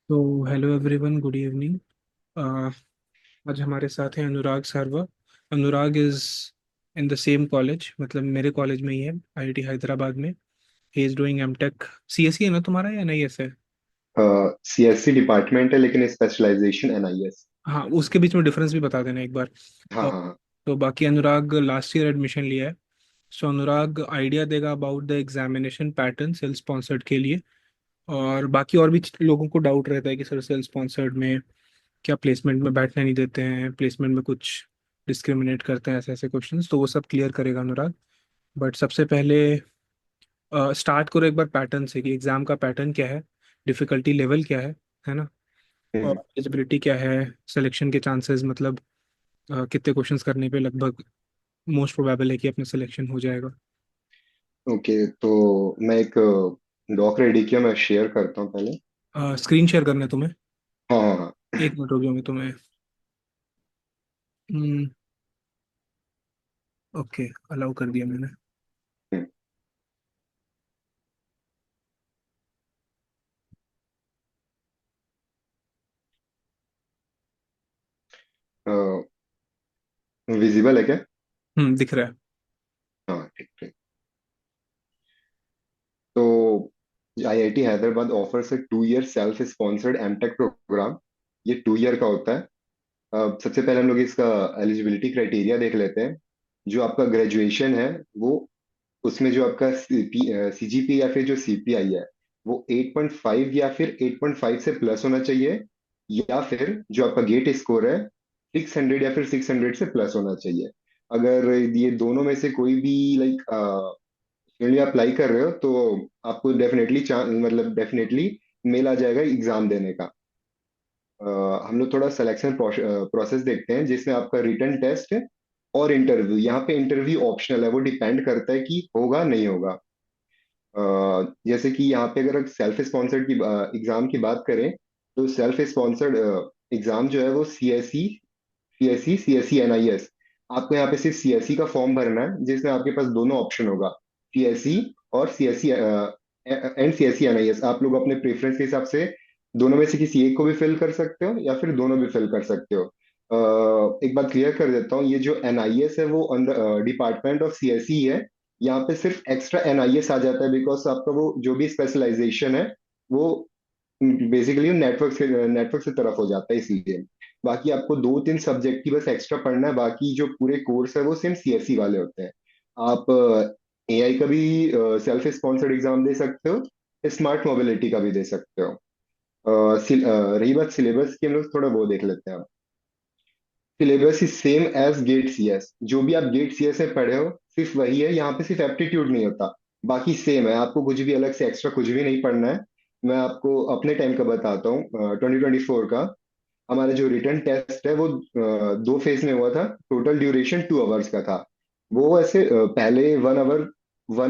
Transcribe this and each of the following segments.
तो hello everyone, good evening. आज हमारे साथ हैं Anurag Sarwar. Anurag is in the same college, मतलब मेरे कॉलेज में ही है, आईआईटी हैदराबाद में। He is doing MTech. CSC है ना तुम्हारा या नहीं ऐसे? सीएससी डिपार्टमेंट है लेकिन स्पेशलाइजेशन एनआईएस। हाँ, उसके बीच में डिफरेंस भी बता देना एक बार। हाँ और हाँ हाँ। तो बाकी अनुराग लास्ट ईयर एडमिशन लिया है। सो अनुराग आइडिया देगा about the examination pattern self sponsored के लिए। और बाकी और भी लोगों को डाउट रहता है कि सर सेल्फ स्पॉन्सर्ड में क्या प्लेसमेंट में बैठने नहीं देते हैं, प्लेसमेंट में कुछ डिस्क्रिमिनेट करते हैं, ऐसे ऐसे क्वेश्चंस, तो वो सब क्लियर करेगा अनुराग। बट सबसे पहले स्टार्ट करो एक बार पैटर्न से कि एग्जाम का पैटर्न क्या है, डिफिकल्टी लेवल क्या है ना? और हम्म। एलिजिबिलिटी क्या है, सिलेक्शन के चांसेस, मतलब कितने क्वेश्चंस करने पे लगभग मोस्ट प्रोबेबल है कि अपना सिलेक्शन हो जाएगा। ओके, तो मैं एक डॉक रेडी किया, मैं शेयर करता हूँ पहले। स्क्रीन शेयर करना है तुम्हें? हाँ हाँ हाँ। एक मिनट हो गया मैं तुम्हें। ओके, अलाउ कर दिया मैंने। विजिबल है क्या? दिख रहा है। हाँ, ठीक ठीक। तो IIT Hyderabad offers a 2 year self sponsored MTech program. ये 2 ईयर का होता है। सबसे पहले हम लोग इसका एलिजिबिलिटी क्राइटेरिया देख लेते हैं। जो आपका ग्रेजुएशन है, वो उसमें जो आपका सीजीपी या फिर जो सीपीआई है, वो 8.5 या फिर 8.5 से प्लस होना चाहिए। या फिर जो आपका गेट स्कोर है, 600 या फिर 600 से प्लस होना चाहिए। अगर ये दोनों में से कोई भी लाइक फील्ड में अप्लाई कर रहे हो, तो आपको डेफिनेटली मतलब डेफिनेटली मेल आ जाएगा एग्जाम देने का। अ, हम लोग थोड़ा सिलेक्शन प्रोसेस देखते हैं, जिसमें आपका रिटन टेस्ट और इंटरव्यू। यहाँ पे इंटरव्यू ऑप्शनल है, वो डिपेंड करता है कि होगा नहीं होगा। जैसे कि यहाँ पे अगर सेल्फ स्पॉन्सर्ड की एग्जाम की बात करें, तो सेल्फ स्पॉन्सर्ड एग्जाम जो है वो सीएससी एनआईएस। आपको यहाँ पे सिर्फ सीएससी का फॉर्म भरना है, जिसमें आपके पास दोनों ऑप्शन होगा, सीएससी और सीएससी एंड सीएससी एनआईएस। आप लोग अपने प्रेफरेंस के हिसाब से दोनों में से किसी एक को भी फिल कर सकते हो या फिर दोनों भी फिल कर सकते हो। एक बात क्लियर कर देता हूँ, ये जो एनआईएस है वो अंडर डिपार्टमेंट ऑफ सीएससी है। यहाँ पे सिर्फ एक्स्ट्रा एनआईएस आ जाता है, बिकॉज आपका वो जो भी स्पेशलाइजेशन है, वो बेसिकली नेटवर्क से तरफ हो जाता है, इसलिए। बाकी आपको 2-3 सब्जेक्ट की बस एक्स्ट्रा पढ़ना है, बाकी जो पूरे कोर्स है वो सिर्फ सीएससी वाले होते हैं। आप एआई का भी सेल्फ स्पॉन्सर्ड एग्जाम दे सकते हो, स्मार्ट मोबिलिटी का भी दे सकते हो। रही बात सिलेबस की, हम लोग थोड़ा वो देख लेते हैं। Syllabus is same as GATE CS. जो भी आप गेट सीएस में पढ़े हो, सिर्फ वही है। यहाँ पे सिर्फ एप्टीट्यूड नहीं होता, बाकी सेम है। आपको कुछ भी अलग से एक्स्ट्रा कुछ भी नहीं पढ़ना है। मैं आपको अपने टाइम का बताता हूँ, 2024 का। हमारा जो रिटर्न टेस्ट है वो 2 फेज में हुआ था। टोटल ड्यूरेशन 2 आवर्स का था। वो ऐसे पहले 1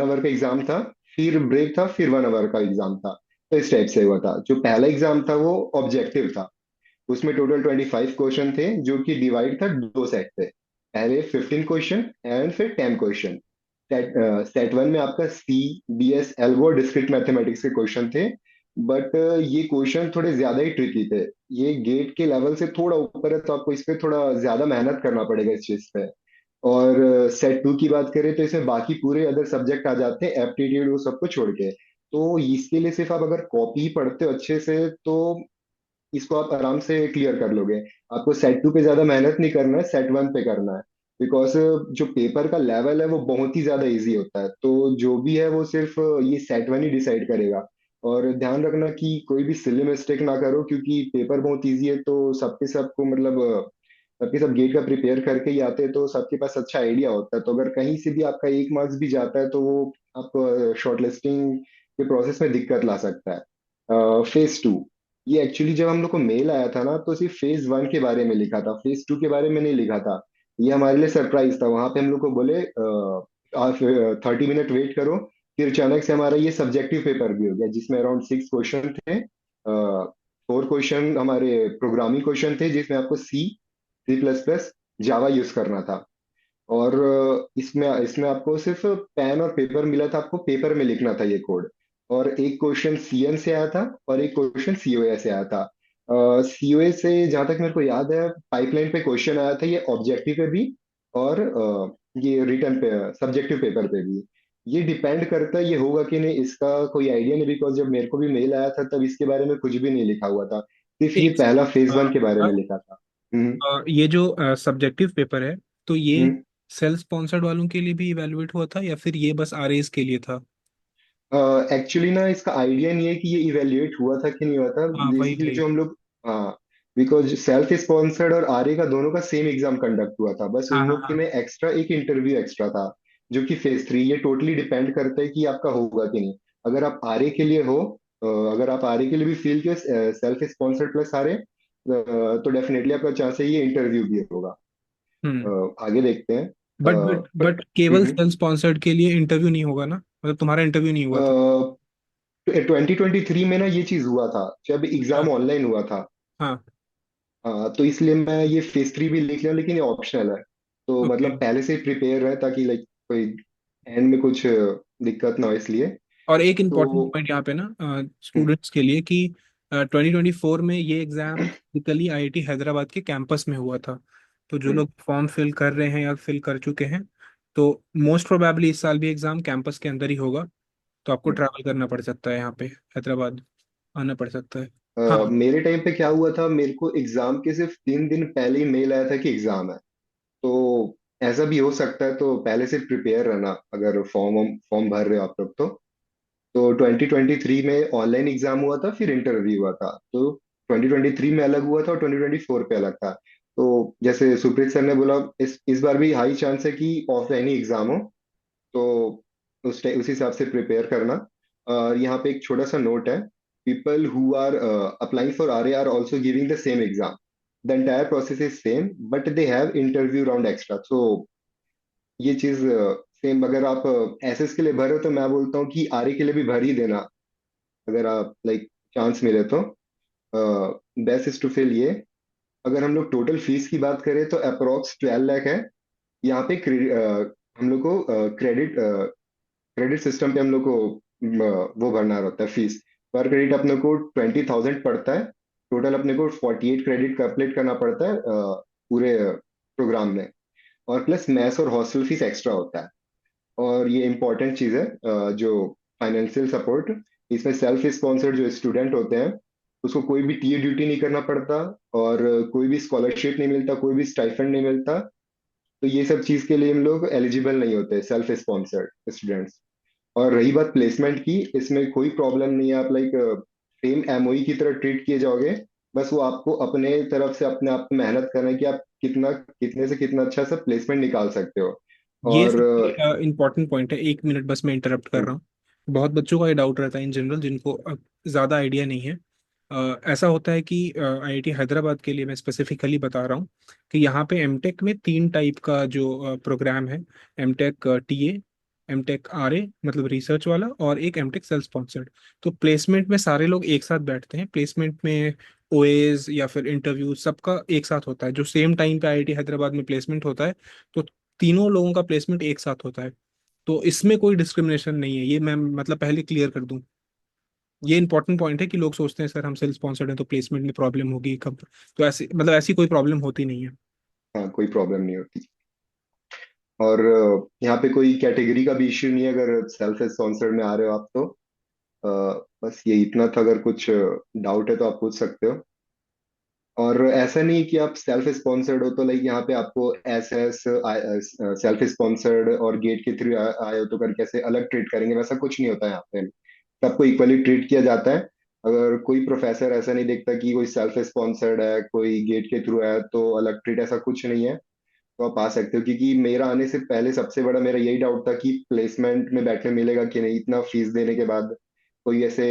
आवर का एग्जाम था, फिर ब्रेक था, फिर 1 आवर का एग्जाम था। तो इस टाइप से हुआ था। जो पहला एग्जाम था वो ऑब्जेक्टिव था। उसमें टोटल 25 क्वेश्चन थे, जो कि डिवाइड था 2 सेट पे। पहले 15 क्वेश्चन एंड फिर 10 क्वेश्चन। सेट वन में आपका सी, बीएस, एल्गो और डिस्क्रीट मैथमेटिक्स के क्वेश्चन थे। बट ये क्वेश्चन थोड़े ज्यादा ही ट्रिकी थे। ये गेट के लेवल से थोड़ा ऊपर है, तो आपको इस पे थोड़ा ज्यादा मेहनत करना पड़ेगा इस चीज पे। और सेट टू की बात करें, तो इसमें बाकी पूरे अदर सब्जेक्ट आ जाते हैं, एप्टीट्यूड वो सबको छोड़ के। तो इसके लिए सिर्फ आप अगर कॉपी पढ़ते हो अच्छे से, तो इसको आप आराम से क्लियर कर लोगे। आपको सेट टू पे ज्यादा मेहनत नहीं करना है, सेट वन पे करना है। बिकॉज जो पेपर का लेवल है वो बहुत ही ज्यादा इजी होता है, तो जो भी है वो सिर्फ ये सेट वन ही डिसाइड करेगा। और ध्यान रखना कि कोई भी सिली मिस्टेक ना करो, क्योंकि पेपर बहुत इजी है, तो सबके सबको मतलब सबके सब गेट का प्रिपेयर करके ही आते हैं, तो सबके पास अच्छा आइडिया होता है। तो अगर कहीं से भी आपका 1 मार्क्स भी जाता है, तो वो आपको शॉर्ट लिस्टिंग के प्रोसेस में दिक्कत ला सकता है। फेज टू, ये एक्चुअली जब हम लोग को मेल आया था ना, तो सिर्फ फेज वन के बारे में लिखा था, फेज टू के बारे में नहीं लिखा था। ये हमारे लिए सरप्राइज था। वहां पे हम लोग को बोले 30 मिनट वेट करो। फिर अचानक से हमारा ये सब्जेक्टिव पेपर भी हो गया, जिसमें अराउंड 6 क्वेश्चन थे। 4 क्वेश्चन हमारे प्रोग्रामिंग क्वेश्चन थे, जिसमें आपको C plus plus Java use करना था। और इसमें इसमें आपको सिर्फ पेन और पेपर मिला था, आपको पेपर में लिखना था ये कोड। और एक क्वेश्चन सीएन से आया था और एक क्वेश्चन सीओए से आया था। सीओए से जहां तक मेरे को याद है पाइपलाइन पे क्वेश्चन आया था, ये ऑब्जेक्टिव पे भी और ये रिटर्न पे सब्जेक्टिव पेपर पे भी। ये डिपेंड करता है ये होगा कि नहीं, इसका कोई आइडिया नहीं, बिकॉज जब मेरे को भी मेल आया था तब इसके बारे में कुछ भी नहीं लिखा हुआ था, सिर्फ ये एक पहला फेज वन के बारे में सेकंड, लिखा था। हम्म। ये जो सब्जेक्टिव पेपर है, तो ये हम्म। सेल्फ स्पॉन्सर्ड वालों के लिए भी इवेलुएट हुआ था या फिर ये बस आरएस के लिए था? एक्चुअली ना इसका आइडिया नहीं है कि ये इवेल्युएट हुआ था कि नहीं हुआ था, हाँ, वही बेसिकली वही। जो हम लोग। हाँ, बिकॉज सेल्फ स्पॉन्सर्ड और आरए का दोनों का सेम एग्जाम कंडक्ट हुआ था, बस हाँ उन हाँ लोग के हाँ। में एक्स्ट्रा एक इंटरव्यू एक्स्ट्रा था, जो कि फेज थ्री। ये टोटली डिपेंड करता है कि आपका होगा कि नहीं। अगर आप आरए के लिए हो, अगर आप आरए के लिए भी फील किए सेल्फ स्पॉन्सर्ड प्लस आरए, तो डेफिनेटली आपका चांस है ये इंटरव्यू भी होगा। हम्म। आगे देखते हैं। बट बट बट बट केवल सेल्फ स्पॉन्सर्ड के लिए इंटरव्यू नहीं होगा ना? मतलब तुम्हारा इंटरव्यू नहीं हुआ था? 2023 में ना ये चीज हुआ था जब हाँ एग्जाम ऑनलाइन हुआ था। हाँ। तो इसलिए मैं ये फेज थ्री भी लिख लिया, लेकिन ये ऑप्शनल है, तो ओके। मतलब पहले से ही प्रिपेयर रहे ताकि लाइक कोई एंड में कुछ दिक्कत ना हो इसलिए। और एक इम्पॉर्टेंट तो पॉइंट यहाँ पे ना हम्म। स्टूडेंट्स के लिए कि 2024 में ये एग्ज़ाम बेसिकली आईआईटी हैदराबाद के कैंपस में हुआ था। तो जो हम्म। लोग फॉर्म फिल कर रहे हैं या फिल कर चुके हैं, तो मोस्ट प्रोबेबली इस साल भी एग्ज़ाम कैंपस के अंदर ही होगा। तो आपको हम्म। ट्रैवल करना पड़ सकता है, यहाँ पे हैदराबाद आना पड़ सकता है। हाँ। मेरे टाइम पे क्या हुआ था, मेरे को एग्जाम के सिर्फ 3 दिन पहले ही मेल आया था कि एग्जाम है। तो ऐसा भी हो सकता है, तो पहले से प्रिपेयर रहना अगर फॉर्म फॉर्म भर रहे हो आप लोग तो 2023 में ऑनलाइन एग्जाम हुआ था, फिर इंटरव्यू हुआ था, तो 2023 में अलग हुआ था और 2024 पे अलग था। तो जैसे सुप्रीत सर ने बोला, इस बार भी हाई चांस है कि ऑफलाइन ही एग्जाम हो, तो उस हिसाब से प्रिपेयर करना। और यहाँ पे एक छोटा सा नोट है, people who are applying for R A are also giving the same exam, the entire process is same but they have interview round extra. So ये चीज सेम, अगर आप एसएस के लिए भर रहे हो तो मैं बोलता हूँ कि आरए के लिए भी भर ही देना, अगर आप लाइक चांस मिले तो। बेस्ट इज टू फिल ये। अगर हम लोग टोटल फीस की बात करें तो अप्रोक्स 12 लाख है। यहाँ पे हम लोग को क्रेडिट क्रेडिट सिस्टम पे हम लोग को वो भरना रहता है फीस। पर क्रेडिट अपने को 20,000 पड़ता है। टोटल अपने को 48 क्रेडिट कंप्लीट करना पड़ता है पूरे प्रोग्राम में। और प्लस मैथ्स और हॉस्टल फीस एक्स्ट्रा होता है। और ये इंपॉर्टेंट चीज़ है, जो फाइनेंशियल सपोर्ट, इसमें सेल्फ स्पॉन्सर्ड जो स्टूडेंट होते हैं उसको कोई भी टीए ड्यूटी नहीं करना पड़ता, और कोई भी स्कॉलरशिप नहीं मिलता, कोई भी स्टाइफंड नहीं मिलता। तो ये सब चीज़ के लिए हम लोग एलिजिबल नहीं होते सेल्फ स्पॉन्सर्ड स्टूडेंट्स। और रही बात प्लेसमेंट की, इसमें कोई प्रॉब्लम नहीं है, आप लाइक सेम एमओई की तरह ट्रीट किए जाओगे। बस वो आपको अपने तरफ से अपने आप पे मेहनत करना है कि आप कितना कितने से कितना अच्छा सा प्लेसमेंट निकाल सकते हो। ये और सबसे इम्पोर्टेंट पॉइंट है, 1 मिनट बस मैं इंटरप्ट कर रहा हूँ। बहुत बच्चों का ये डाउट रहता है इन जनरल, जिनको ज़्यादा आइडिया नहीं है। ऐसा होता है कि आईआईटी हैदराबाद के लिए मैं स्पेसिफिकली बता रहा हूँ कि यहाँ पे एमटेक में 3 टाइप का जो प्रोग्राम है। एमटेक टीए, एमटेक आरए मतलब रिसर्च वाला, और एक एमटेक सेल्फ स्पॉन्सर्ड। तो प्लेसमेंट में सारे लोग एक साथ बैठते हैं, प्लेसमेंट में ओएज या फिर इंटरव्यू सबका एक साथ होता है, जो सेम टाइम पे आईआईटी हैदराबाद में प्लेसमेंट होता है। तो तीनों लोगों का प्लेसमेंट एक साथ होता है। तो इसमें कोई डिस्क्रिमिनेशन नहीं है, ये मैं मतलब पहले क्लियर कर दूं। ये इंपॉर्टेंट पॉइंट है कि लोग सोचते हैं सर हम सेल्फ स्पॉन्सर्ड हैं तो प्लेसमेंट में प्रॉब्लम होगी कब। तो ऐसी मतलब ऐसी कोई प्रॉब्लम होती नहीं है। हाँ, कोई प्रॉब्लम नहीं होती। और यहाँ पे कोई कैटेगरी का भी इश्यू नहीं है, अगर सेल्फ स्पॉन्सर्ड में आ रहे हो आप तो। बस ये इतना था, अगर कुछ डाउट है तो आप पूछ सकते हो। और ऐसा नहीं कि आप सेल्फ स्पॉन्सर्ड हो तो लाइक यहाँ पे आपको एस एस सेल्फ स्पॉन्सर्ड और गेट के थ्रू आए हो तो करके ऐसे अलग ट्रीट करेंगे, वैसा कुछ नहीं होता है यहाँ पे। सबको इक्वली ट्रीट किया जाता है। अगर कोई प्रोफेसर ऐसा नहीं देखता कि कोई सेल्फ स्पॉन्सर्ड है कोई गेट के थ्रू है तो अलग ट्रीट, ऐसा कुछ नहीं है। तो आप आ सकते हो, क्योंकि मेरा आने से पहले सबसे बड़ा मेरा यही डाउट था कि प्लेसमेंट में बैठने मिलेगा कि नहीं, इतना फीस देने के बाद कोई ऐसे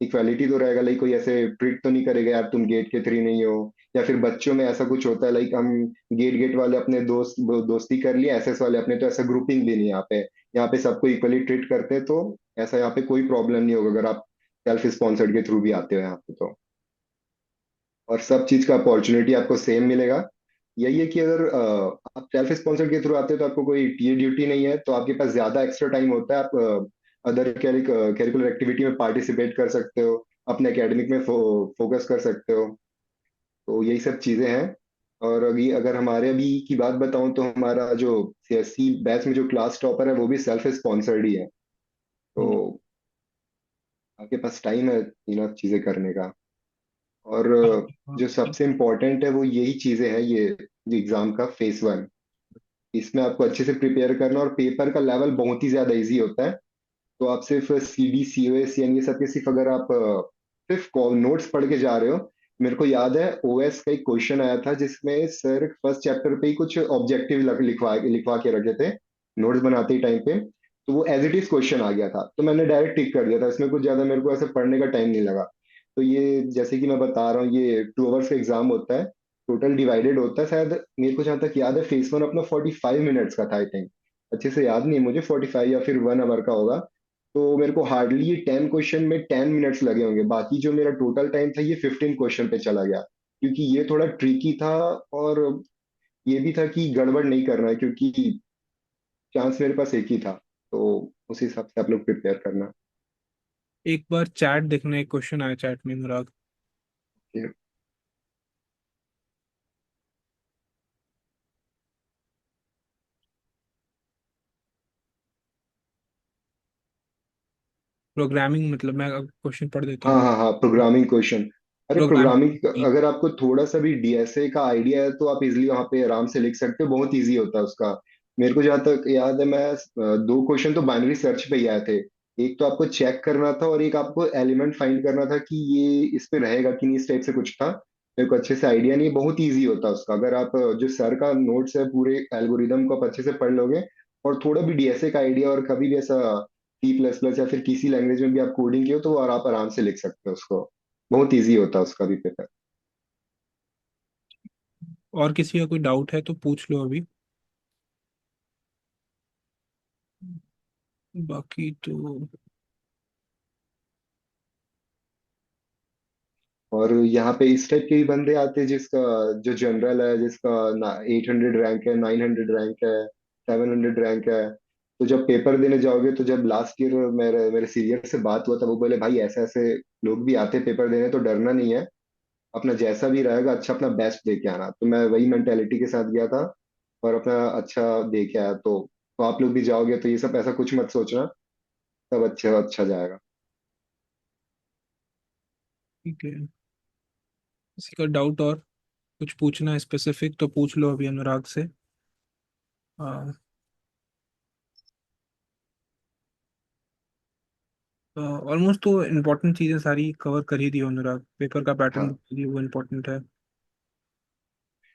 इक्वालिटी तो रहेगा, लाइक कोई ऐसे ट्रीट तो नहीं करेगा यार तुम गेट के थ्री नहीं हो। या फिर बच्चों में ऐसा कुछ होता है लाइक हम गेट गेट वाले अपने दोस्ती कर लिए, एसएस वाले अपने, तो ऐसा ग्रुपिंग भी नहीं है यहाँ पे। यहाँ पे सबको इक्वली ट्रीट करते हैं, तो ऐसा यहाँ पे कोई प्रॉब्लम नहीं होगा अगर आप सेल्फ स्पॉन्सर्ड के थ्रू भी आते हो यहाँ पे तो। और सब चीज का अपॉर्चुनिटी आपको सेम मिलेगा। यही है कि अगर आप सेल्फ स्पॉन्सर्ड के थ्रू आते हो तो आपको कोई टीए ड्यूटी नहीं है, तो आपके पास ज्यादा एक्स्ट्रा टाइम होता है, आप अदर कैरिकुलर एक्टिविटी में पार्टिसिपेट कर सकते हो, अपने एकेडमिक में फोकस कर सकते हो। तो यही सब चीजें हैं। और अभी अगर हमारे अभी की बात बताऊं तो हमारा जो सीएससी बैच में जो क्लास टॉपर है वो भी सेल्फ स्पॉन्सर्ड ही है। तो हम्म। आपके पास टाइम है इन चीजें करने का। और हाँ, जो सबसे इम्पोर्टेंट है वो यही चीजें हैं, ये जो एग्जाम का फेज 1, इसमें आपको अच्छे से प्रिपेयर करना, और पेपर का लेवल बहुत ही ज्यादा इजी होता है। तो आप सिर्फ सीडी सीओएस यानी ये सब के सिर्फ अगर आप सिर्फ नोट्स पढ़ के जा रहे हो। मेरे को याद है ओएस का एक क्वेश्चन आया था जिसमें सर फर्स्ट चैप्टर पे ही कुछ ऑब्जेक्टिव लिखवा लिखवा के रखे थे नोट्स बनाते ही टाइम पे। तो वो एज इट इज क्वेश्चन आ गया था, तो मैंने डायरेक्ट टिक कर दिया था, इसमें कुछ ज्यादा मेरे को ऐसे पढ़ने का टाइम नहीं लगा। तो ये जैसे कि मैं बता रहा हूँ, ये 2 आवर्स का एग्जाम होता है, टोटल डिवाइडेड होता है शायद, मेरे को जहाँ तक याद है फेज 1 अपना 45 मिनट्स का था आई थिंक। अच्छे से याद नहीं है मुझे, 45 या फिर 1 आवर का होगा। तो मेरे को हार्डली ये 10 क्वेश्चन में 10 मिनट्स लगे होंगे, बाकी जो मेरा टोटल टाइम था ये 15 क्वेश्चन पे चला गया, क्योंकि ये थोड़ा ट्रिकी था। और ये भी था कि गड़बड़ नहीं करना है, क्योंकि चांस मेरे पास एक ही था। तो उस हिसाब से आप लोग प्रिपेयर करना। एक बार चैट देखना, एक क्वेश्चन आया चैट में अनुराग। प्रोग्रामिंग मतलब, मैं क्वेश्चन पढ़ देता हाँ हूँ। हाँ हाँ, प्रोग्रामिंग क्वेश्चन। अरे प्रोग्रामिंग। प्रोग्रामिंग अगर आपको थोड़ा सा भी डीएसए का आइडिया है तो आप इजिली वहाँ पे आराम से लिख सकते हो, बहुत इजी होता है उसका। मेरे को जहाँ तक याद है, मैं 2 क्वेश्चन तो बाइनरी सर्च पे ही आए थे। एक तो आपको चेक करना था और एक आपको एलिमेंट फाइंड करना था कि ये इस पे रहेगा कि नहीं, इस टाइप से कुछ था। मेरे को अच्छे से आइडिया नहीं है, बहुत इजी होता है उसका। अगर आप जो सर का नोट्स है पूरे एल्गोरिदम को आप अच्छे से पढ़ लोगे, और थोड़ा भी डीएसए का आइडिया, और कभी भी ऐसा C++ या फिर किसी लैंग्वेज में भी आप कोडिंग किए हो तो और आप आराम से लिख सकते हो उसको। बहुत इजी होता है उसका भी पेपर। और किसी का कोई डाउट है तो पूछ लो अभी। बाकी तो और यहाँ पे इस टाइप के भी बंदे आते हैं जिसका जो जनरल है, जिसका 800 रैंक है, 900 रैंक है, 700 रैंक है। तो जब पेपर देने जाओगे, तो जब लास्ट ईयर मेरे मेरे सीनियर से बात हुआ था, वो बोले भाई ऐसे ऐसे लोग भी आते हैं पेपर देने, तो डरना नहीं है। अपना जैसा भी रहेगा अच्छा अपना बेस्ट दे के आना। तो मैं वही मेंटेलिटी के साथ गया था और अपना अच्छा दे के आया। तो आप लोग भी जाओगे तो ये सब ऐसा कुछ मत सोचना, सब अच्छा अच्छा जाएगा। ठीक है। किसी का डाउट और कुछ पूछना है स्पेसिफिक तो पूछ लो अभी अनुराग से। ऑलमोस्ट तो इम्पोर्टेंट चीज़ें सारी कवर कर ही दी हो अनुराग, पेपर का पैटर्न हाँ। बता दिया, वो इम्पोर्टेंट है।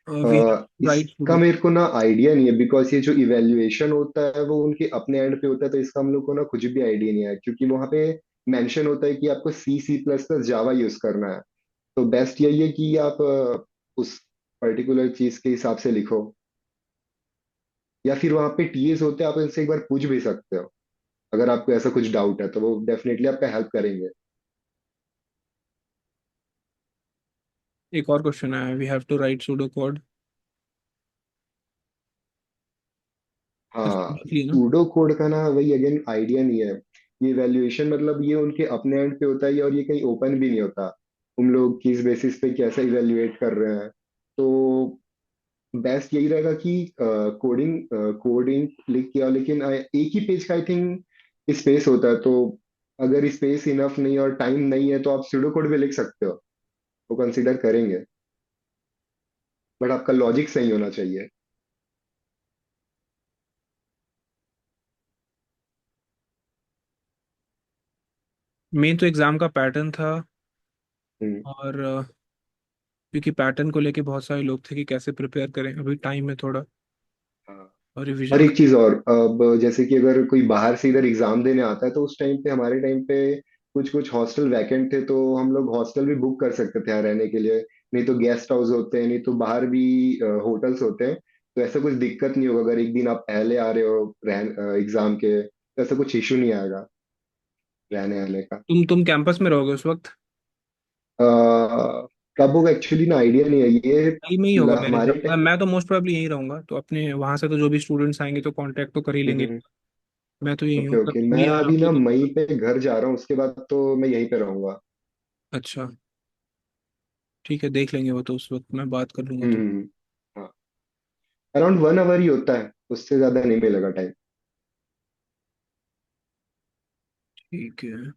वी हैव राइट इसका सुडो। मेरे को ना आइडिया नहीं है, बिकॉज ये जो इवेल्युएशन होता है वो उनके अपने एंड पे होता है, तो इसका हम लोग को ना कुछ भी आइडिया नहीं है, क्योंकि वहां पे मेंशन होता है कि आपको C++ जावा यूज करना है। तो बेस्ट यही है कि आप उस पर्टिकुलर चीज के हिसाब से लिखो, या फिर वहां पे टीएस होते हैं, आप उनसे एक बार पूछ भी सकते हो। अगर आपको ऐसा कुछ डाउट है तो वो डेफिनेटली आपका हेल्प करेंगे। एक और क्वेश्चन है, we have to write pseudo code. हाँ, देख लिया ना। सूडो कोड का ना वही अगेन आइडिया नहीं है। ये वैल्यूएशन मतलब ये उनके अपने एंड पे होता है, और ये कहीं ओपन भी नहीं होता। तुम लोग किस बेसिस पे कैसे इवेल्युएट कर रहे हैं। तो बेस्ट यही रहेगा कि कोडिंग कोडिंग लिख किया, लेकिन एक ही पेज का आई थिंक स्पेस होता है। तो अगर स्पेस इनफ नहीं और टाइम नहीं है तो आप सूडो कोड भी लिख सकते हो, वो कंसिडर करेंगे। बट आपका लॉजिक सही होना चाहिए। मेन तो एग्जाम का पैटर्न था। हम्म। और क्योंकि पैटर्न को लेके बहुत सारे लोग थे कि कैसे प्रिपेयर करें, अभी टाइम है थोड़ा। हाँ। और और रिवीजन। एक चीज और, अब जैसे कि अगर कोई बाहर से इधर एग्जाम देने आता है तो उस टाइम पे हमारे टाइम पे कुछ कुछ हॉस्टल वैकेंट थे, तो हम लोग हॉस्टल भी बुक कर सकते थे यहाँ रहने के लिए। नहीं तो गेस्ट हाउस होते हैं, नहीं तो बाहर भी होटल्स होते हैं। तो ऐसा कुछ दिक्कत नहीं होगा, अगर एक दिन आप पहले आ रहे हो एग्जाम के, तो ऐसा कुछ इशू नहीं आएगा रहने आने का। तुम कैंपस में रहोगे उस वक्त? अ, कब होगा एक्चुअली ना आइडिया नहीं है ये। यही में ही होगा मेरे हमारे हिसाब, मैं टाइम। मैं तो मोस्ट प्रोबेबली यहीं रहूंगा, तो अपने वहां से तो जो भी स्टूडेंट्स आएंगे तो कांटेक्ट तो कर ही लेंगे। मैं तो यही ओके हूँ, अगर ओके, तू भी मैं आना अभी हो ना तो। मई पे घर जा रहा हूँ, उसके बाद तो मैं यहीं पे रहूंगा। अच्छा, ठीक है, देख लेंगे वो तो, उस वक्त मैं बात कर लूंगा तो। हम्म। हाँ, अराउंड 1 आवर ही होता है, उससे ज्यादा नहीं मिलेगा टाइम। ठीक है,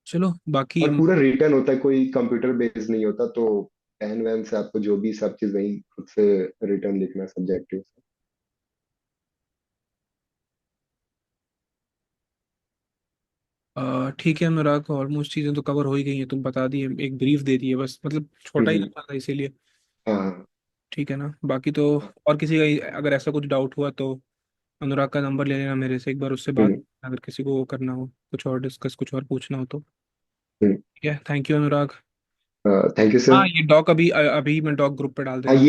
चलो बाकी और हम। पूरा रिटर्न होता है, कोई कंप्यूटर बेस्ड नहीं होता, तो पेन वैन से आपको जो भी सब चीज वही खुद से रिटर्न लिखना सब्जेक्टिव। ठीक है अनुराग, ऑलमोस्ट चीज़ें तो कवर हो ही गई हैं, तुम बता दिए, एक ब्रीफ दे दिए बस, मतलब छोटा ही हम्म। रखा था इसीलिए। हाँ हाँ ठीक है ना, बाकी तो हाँ। और किसी का अगर ऐसा कुछ डाउट हुआ तो अनुराग का नंबर ले लेना मेरे से, एक बार उससे बात, हम्म अगर किसी को वो करना हो, कुछ और डिस्कस, कुछ और पूछना हो तो। हम्म। ठीक है, thank you Anurag. Thank you हाँ, सर। ये डॉक अभी अभी मैं डॉक ग्रुप पे डाल हाँ, देता हूँ।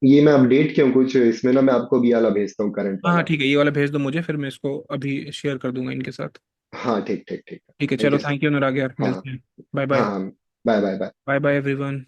ये मैं अपडेट क्यों कुछ इसमें ना, मैं आपको भी वाला भेजता हूँ, करंट हाँ हाँ, वाला। ठीक है, ये वाला भेज दो मुझे, फिर मैं इसको अभी शेयर कर दूंगा इनके साथ। हाँ ठीक ठीक ठीक। ठीक है, थैंक चलो, you sir. Thank you Anurag यार, हाँ मिलते हैं। बाय हाँ बाय। हाँ। Bye bye bye. Bye bye everyone.